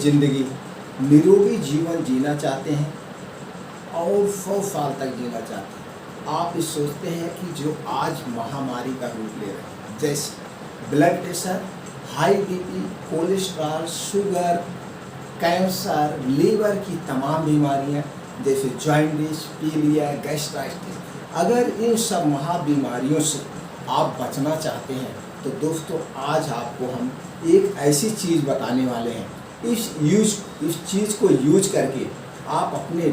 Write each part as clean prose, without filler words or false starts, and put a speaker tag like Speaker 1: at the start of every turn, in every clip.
Speaker 1: ज़िंदगी, निरोगी जीवन जीना चाहते हैं और 100 साल तक जीना चाहते हैं, आप ये सोचते हैं कि जो आज महामारी का रूप ले रहे हैं, जैसे blood pressure, high BP, cholesterol, sugar, cancer, liver की तमाम बीमारियां जैसे जॉइंटिस, पीलिया, गैस्ट्राइटिस, अगर इन सब महाबीमारियों से आप बचना चाहते हैं तो दोस्तों आज आपको हम एक ऐसी चीज़ बताने वाले हैं। इस चीज़ को यूज करके आप अपने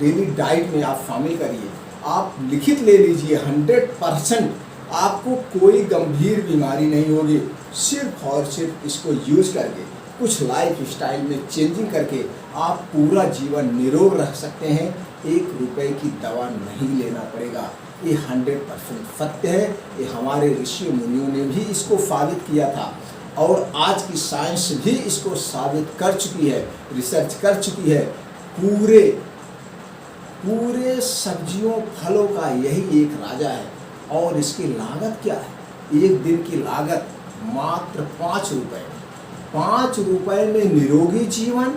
Speaker 1: डेली डाइट में आप शामिल करिए। आप लिखित ले लीजिए, 100% आपको कोई गंभीर बीमारी नहीं होगी। सिर्फ और सिर्फ इसको यूज करके कुछ लाइफ स्टाइल में चेंजिंग करके आप पूरा जीवन निरोग रह सकते हैं। 1 रुपए की दवा नहीं लेना पड़ेगा। ये 100% सत्य है। ये हमारे ऋषि मुनियों ने भी इसको साबित किया था और आज की साइंस भी इसको साबित कर चुकी है, रिसर्च कर चुकी है। पूरे सब्जियों फलों का यही एक राजा है और इसकी लागत क्या है? एक दिन की लागत मात्र 5 रुपए। 5 रुपए में निरोगी जीवन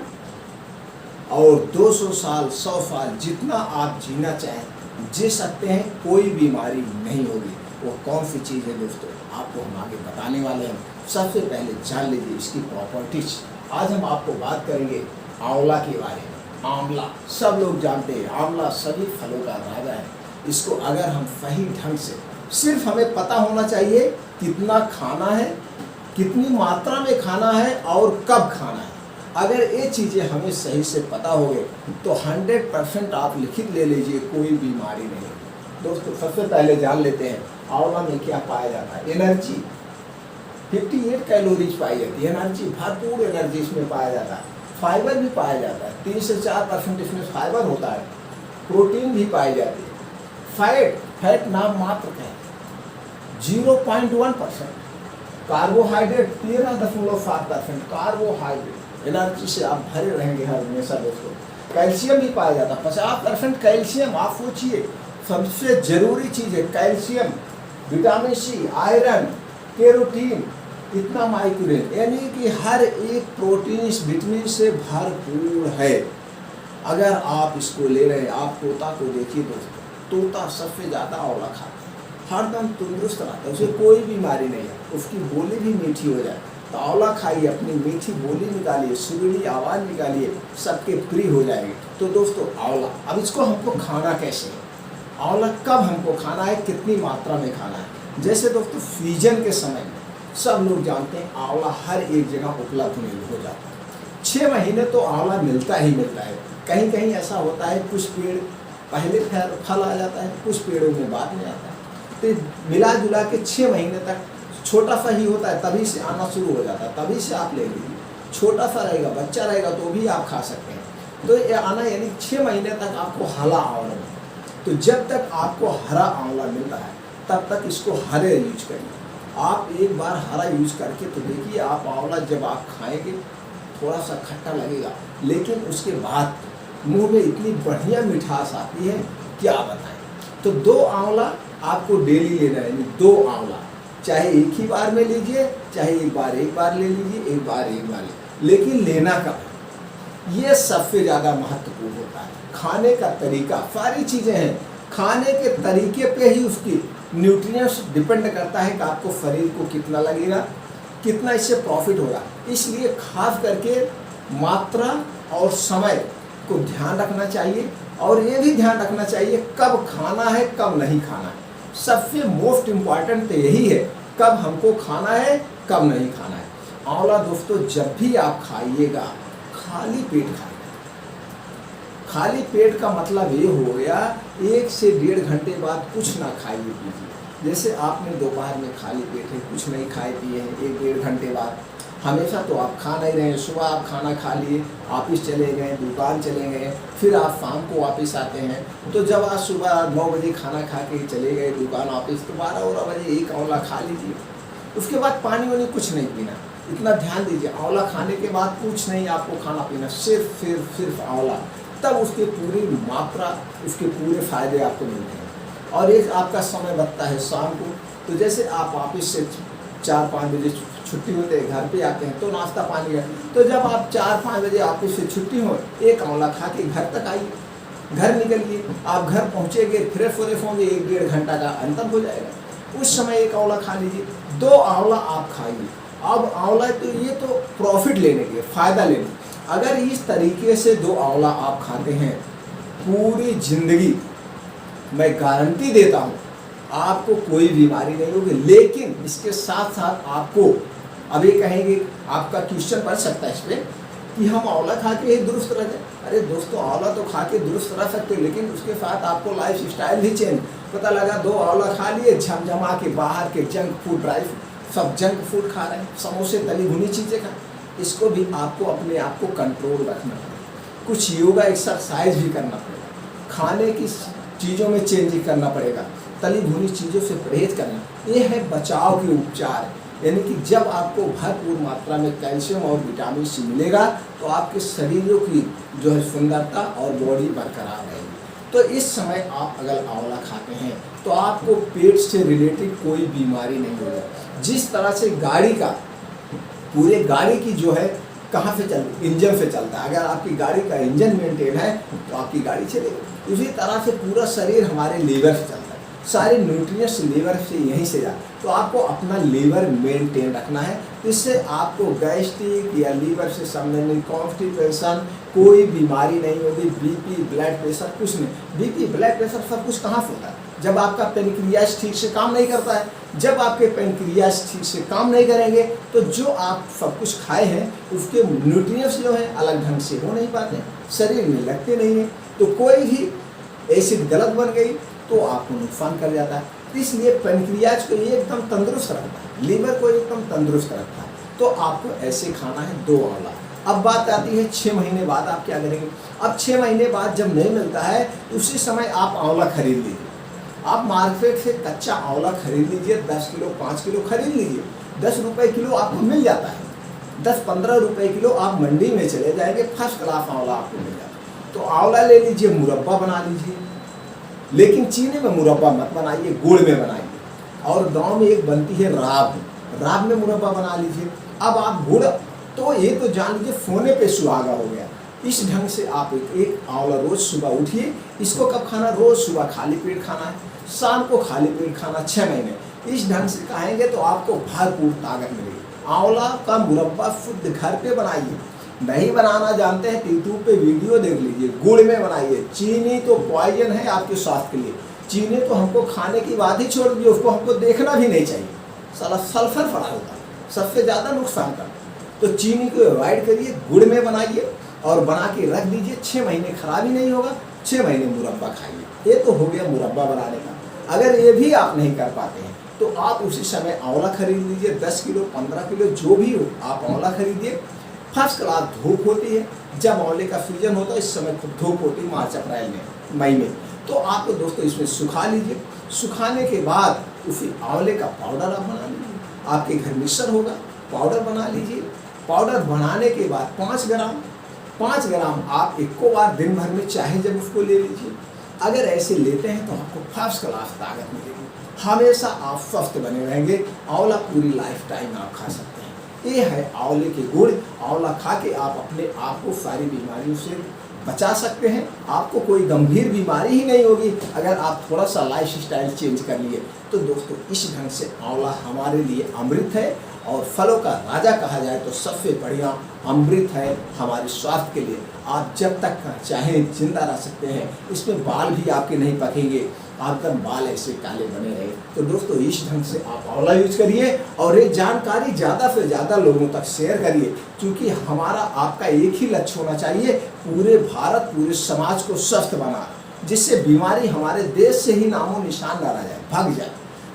Speaker 1: और 200 साल, 100 साल जितना आप जीना चाहें जी सकते हैं, कोई बीमारी नहीं होगी। वो कौन सी चीज़ है दोस्तों, आपको हम आगे बताने वाले हैं। सबसे पहले जान लीजिए इसकी प्रॉपर्टीज। आज हम आपको बात करेंगे आंवला के बारे में। आंवला सब लोग जानते हैं, आंवला सभी फलों का राजा है। इसको अगर हम सही ढंग से, सिर्फ हमें पता होना चाहिए कितना खाना है, कितनी मात्रा में खाना है और कब खाना है। अगर ये चीज़ें हमें सही से पता हो गए तो 100% आप लिखित ले लीजिए, कोई बीमारी नहीं है। दोस्तों सबसे पहले जान लेते हैं आंवला में क्या पाया जाता है। एनर्जी, 58 कैलोरीज पाई जाती है। एनर्जी, भरपूर एनर्जी इसमें पाया जाता है। फाइबर भी पाया जाता है, 3 से 4% इसमें फाइबर होता है। प्रोटीन भी पाई जाती है। फैट नाम मात्र का है, 0.1%। Carbohydrate 13.7% carbohydrate. एनर्जी से आप भरे रहेंगे हर हमेशा दोस्तों। कैल्शियम भी पाया जाता है, 50% कैल्शियम। आप सोचिए सबसे जरूरी चीज़ है calcium, vitamin C, iron, carotene, इतना माइक्रोन्यूट्रिएंट, यानी कि हर एक प्रोटीन इस विटामिन से भरपूर है। अगर आप इसको ले रहे हैं, आप तोता को देखिए दोस्तों, तोता सबसे ज़्यादा आंवला खाता है, हरदम तंदुरुस्त रहता है, उसे कोई बीमारी नहीं है, उसकी बोली भी मीठी हो जाए। तो आंवला खाइए, अपनी मीठी बोली निकालिए, सुरीली आवाज़ निकालिए, सबके प्रिय हो जाएंगे। तो दोस्तों आंवला, अब इसको हमको खाना कैसे है, आंवला कब हमको खाना है, कितनी मात्रा में खाना है। जैसे दोस्तों सीजन के समय में सब लोग जानते हैं आंवला हर एक जगह उपलब्ध नहीं हो जाता है। 6 महीने तो आंवला मिलता ही मिलता है। कहीं कहीं ऐसा होता है कुछ पेड़ पहले फल आ जाता है, कुछ पेड़ों में बाद में आता है। तो मिला जुला के 6 महीने तक छोटा सा ही होता है, तभी से आना शुरू हो जाता है, तभी से आप ले लीजिए। छोटा सा रहेगा, बच्चा रहेगा तो भी आप खा सकते हैं। तो ये आना यानी 6 महीने तक आपको हरा आंवला मिलता है। तो जब तक आपको हरा आंवला मिल रहा है तब तक इसको हरे यूज करिए। आप एक बार हरा यूज करके तो देखिए, आप आंवला जब आप खाएंगे थोड़ा सा खट्टा लगेगा, लेकिन उसके बाद मुंह में इतनी बढ़िया मिठास आती है क्या बताएं। तो 2 आंवला आपको डेली लेना है, यानी 2 आंवला, चाहे एक ही बार में लीजिए, चाहे एक बार ले लीजिए, एक बार ले, लेकिन लेना कब, ये सबसे ज़्यादा महत्वपूर्ण होता है। खाने का तरीका, सारी चीज़ें हैं, खाने के तरीके पे ही उसकी न्यूट्रिएंट्स डिपेंड करता है कि आपको शरीर को कितना लगेगा, कितना इससे प्रॉफिट होगा। इसलिए खास करके मात्रा और समय को ध्यान रखना चाहिए और ये भी ध्यान रखना चाहिए कब खाना है, कब नहीं खाना है। सबसे मोस्ट इम्पॉर्टेंट तो यही है, कब हमको खाना है, कब नहीं खाना है। आंवला दोस्तों जब भी आप खाइएगा खाली पेट खाइए। खाली पेट का मतलब ये हो गया 1 से 1.5 घंटे बाद कुछ ना खाइए पीजिए। जैसे आपने दोपहर में खाली पेट है, कुछ नहीं खाए पिए हैं, 1-1.5 घंटे बाद, हमेशा तो आप खा नहीं रहे हैं। सुबह आप खाना खा लिए, ऑफिस चले गए, दुकान चले गए, फिर आप शाम को वापस आते हैं। तो जब आप सुबह 9 बजे खाना खा के चले गए दुकान ऑफिस, तो 12 बजे 1 आंवला खा लीजिए। उसके बाद पानी वानी कुछ नहीं पीना। इतना ध्यान दीजिए, आंवला खाने के बाद कुछ नहीं आपको खाना पीना, सिर्फ आंवला, तब उसकी पूरी मात्रा, उसके पूरे फायदे आपको मिलते हैं। और एक आपका समय बचता है शाम को। तो जैसे आप ऑफिस से 4-5 बजे छुट्टी होते हैं, घर पे आते हैं तो नाश्ता पानी है। तो जब आप 4-5 बजे ऑफिस से छुट्टी हो, एक आंवला खा के घर तक आइए, घर निकलिए। आप घर पहुँचेंगे, फ्रेश फ्रेश होंगे, 1-1.5 घंटा का अंतर हो जाएगा। उस समय एक आंवला खा लीजिए, 2 आंवला आप खाइए। अब आंवला तो ये तो प्रॉफिट लेने के, फ़ायदा लेने। अगर इस तरीके से 2 आंवला आप खाते हैं, पूरी जिंदगी मैं गारंटी देता हूँ आपको कोई बीमारी नहीं होगी। लेकिन इसके साथ साथ आपको अभी कहेंगे, आपका क्वेश्चन बन सकता है इस पर कि हम आंवला खा के ही दुरुस्त रह जाए। अरे दोस्तों, आंवला तो खा के दुरुस्त रह सकते हैं, लेकिन उसके साथ आपको लाइफ स्टाइल भी चेंज। पता लगा 2 आंवला खा लिए, झमझमा के बाहर के जंक फूड, ड्राई सब जंक फूड खा रहे हैं, समोसे तली भुनी चीज़ें खा। इसको भी आपको अपने आप को कंट्रोल रखना पड़ेगा। कुछ योगा एक्सरसाइज भी करना पड़ेगा, खाने की चीज़ों में चेंज करना पड़ेगा, तली भुनी चीज़ों से परहेज करना। ये है बचाव के उपचार। यानी कि जब आपको भरपूर मात्रा में कैल्शियम और विटामिन सी मिलेगा तो आपके शरीरों की जो है सुंदरता और बॉडी बरकरार रहेगी। तो इस समय आप अगर आंवला खाते हैं तो आपको पेट से रिलेटेड कोई बीमारी नहीं होगी। जिस तरह से गाड़ी का, पूरे गाड़ी की जो है कहाँ से चलती, इंजन से चलता है। अगर आपकी गाड़ी का इंजन मेंटेन है तो आपकी गाड़ी चलेगी। इसी तरह से पूरा शरीर हमारे लीवर से चलता है, सारे न्यूट्रिएंट्स लीवर से यहीं से जाते। तो आपको अपना लीवर मेंटेन रखना है, इससे आपको गैस्ट्रिक या लीवर से संबंधित कॉन्स्टिपेशन कोई बीमारी नहीं होगी। बीपी, ब्लड प्रेशर कुछ नहीं। बीपी, ब्लड प्रेशर सब कुछ कहाँ से होता है? जब आपका पेनक्रियाज ठीक से काम नहीं करता है। जब आपके पेनक्रियाज ठीक से काम नहीं करेंगे तो जो आप सब कुछ खाए हैं उसके न्यूट्रिएंट्स जो हैं अलग ढंग से हो नहीं पाते, शरीर में लगते नहीं हैं। तो कोई भी एसिड गलत बन गई तो आपको नुकसान कर जाता है। इसलिए पेनक्रियाज को ये एकदम तंदुरुस्त रखता है, लीवर को एकदम तंदुरुस्त रखता है। तो आपको ऐसे खाना है 2 आंवला। अब बात आती है 6 महीने बाद आप क्या करेंगे। अब 6 महीने बाद जब नहीं मिलता है उसी समय आप आंवला खरीद लीजिए। आप मार्केट से कच्चा आंवला खरीद लीजिए, 10 किलो 5 किलो खरीद लीजिए। 10 रुपये किलो आपको मिल जाता है। 10-15 रुपये किलो आप मंडी में चले जाएंगे, फर्स्ट क्लास आंवला आपको मिल जाता है। तो आंवला ले लीजिए, मुरब्बा बना लीजिए। लेकिन चीनी में मुरब्बा मत बनाइए, गुड़ में बनाइए। और गांव में एक बनती है राब, राब में मुरब्बा बना लीजिए। अब आप गुड़ तो ये तो जान लीजिए सोने पे सुहागा हो गया। इस ढंग से आप एक आंवला रोज सुबह उठिए। इसको कब खाना? रोज सुबह खाली पेट खाना है, शाम को खाली पेट खाना, 6 महीने। इस ढंग से खाएंगे तो आपको भरपूर ताकत मिलेगी। आंवला का मुरब्बा शुद्ध घर पे बनाइए। नहीं बनाना जानते हैं तो यूट्यूब पे वीडियो देख लीजिए, गुड़ में बनाइए। चीनी तो पॉइजन है आपके स्वास्थ्य के लिए। चीनी तो हमको खाने की बात ही छोड़ दीजिए, उसको हमको देखना भी नहीं चाहिए। साला सल्फर पड़ा होता है, सबसे ज़्यादा नुकसान करता है। तो चीनी को अवॉइड करिए, गुड़ में बनाइए और बना के रख दीजिए। 6 महीने खराब ही नहीं होगा, 6 महीने मुरब्बा खाइए। ये तो हो गया मुरब्बा बनाने का। अगर ये भी आप नहीं कर पाते हैं तो आप उसी समय आंवला खरीद लीजिए। 10 किलो 15 किलो जो भी हो आप आंवला खरीदिए। फर्स्ट क्लास धूप होती है, जब आंवले का सीजन होता है इस समय खूब धूप होती है, मार्च अप्रैल में, मई में। तो आप तो दोस्तों इसमें सुखा लीजिए। सुखाने के बाद उसी आंवले का पाउडर आप बना लीजिए। आपके घर मिक्सर होगा, पाउडर बना लीजिए। पाउडर बनाने के बाद 5 ग्राम आप एको बार दिन भर में चाहे जब उसको ले लीजिए। अगर ऐसे लेते हैं तो आपको फर्स्ट क्लास ताकत मिलेगी, हमेशा आप स्वस्थ बने रहेंगे। आंवला पूरी लाइफ टाइम आप खा सकते हैं। ये है आंवले के गुण। आंवला खा के आप अपने आप को सारी बीमारियों से बचा सकते हैं। आपको कोई गंभीर बीमारी ही नहीं होगी अगर आप थोड़ा सा लाइफ स्टाइल चेंज कर लिए। तो दोस्तों इस ढंग से आंवला हमारे लिए अमृत है और फलों का राजा कहा जाए तो सबसे बढ़िया अमृत है हमारे स्वास्थ्य के लिए। आप जब तक चाहें जिंदा रह सकते हैं। इसमें बाल भी आपके नहीं पकेंगे, आपका बाल ऐसे काले बने रहे। तो दोस्तों इस ढंग से आप आंवला यूज करिए और ये जानकारी ज़्यादा से ज़्यादा लोगों तक शेयर करिए, क्योंकि हमारा आपका एक ही लक्ष्य होना चाहिए, पूरे भारत पूरे समाज को स्वस्थ बनाना, जिससे बीमारी हमारे देश से ही नामो निशान ना रह जाए, भाग जाए।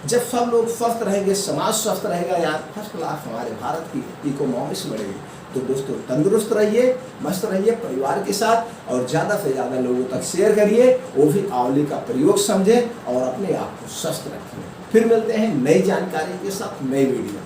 Speaker 1: जब सब लोग स्वस्थ रहेंगे, समाज स्वस्थ रहेगा, यार फर्स्ट क्लास हमारे भारत की इकोनॉमिक्स बढ़ेगी। तो दोस्तों तंदुरुस्त रहिए, मस्त रहिए परिवार के साथ और ज़्यादा से ज़्यादा लोगों तक शेयर करिए, वो भी आंवले का प्रयोग समझें और अपने आप को स्वस्थ रखें। फिर मिलते हैं नई जानकारी के साथ नई वीडियो।